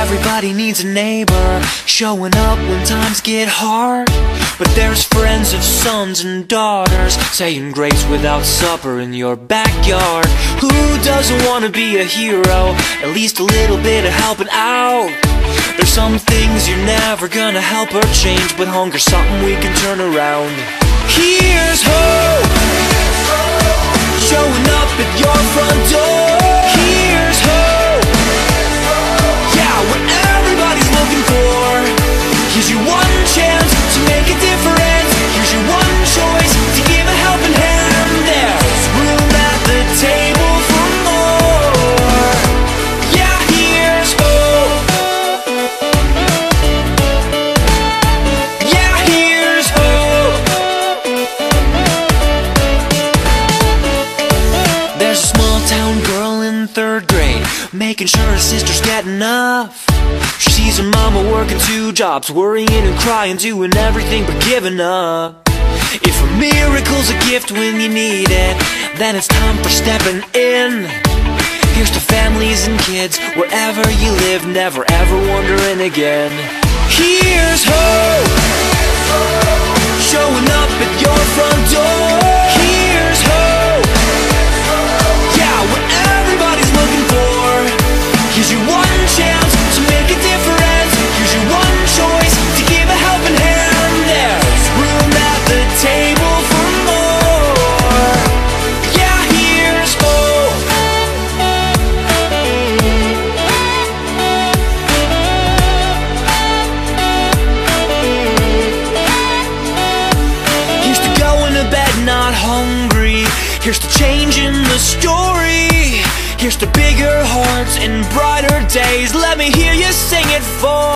Everybody needs a neighbor, showing up when times get hard. But there's friends of sons and daughters, saying grace without supper in your backyard. Who doesn't want to be a hero? At least a little bit of helping out. There's some things you're never gonna help or change, but hunger's something we can turn around. Here's hope, showing up at your front door. Here's hope, yeah, what everybody's looking for. Here's your one chance to make a difference. Here's your one choice to give a helping hand. There's room at the table for more. Yeah, here's hope. Yeah, here's hope. There's a small town girl in 3rd grade, making sure her sisters get enough. She sees her mama working 2 jobs, worrying and crying, doing everything but giving up. If a miracle's a gift when you need it, then it's time for stepping in. Here's to families and kids, wherever you live, never ever wondering again. Here's hope, showing up at your front door. Here's hope, yeah, what everybody's looking for. Here's your one chance to make a difference. Here's your one choice to give a helping hand. There's room at the table for more. Yeah, here's hope. Here's to going to bed not hungry. Here's to changing the story. Here's to bigger hearts and brighter days. Let me hear you sing it for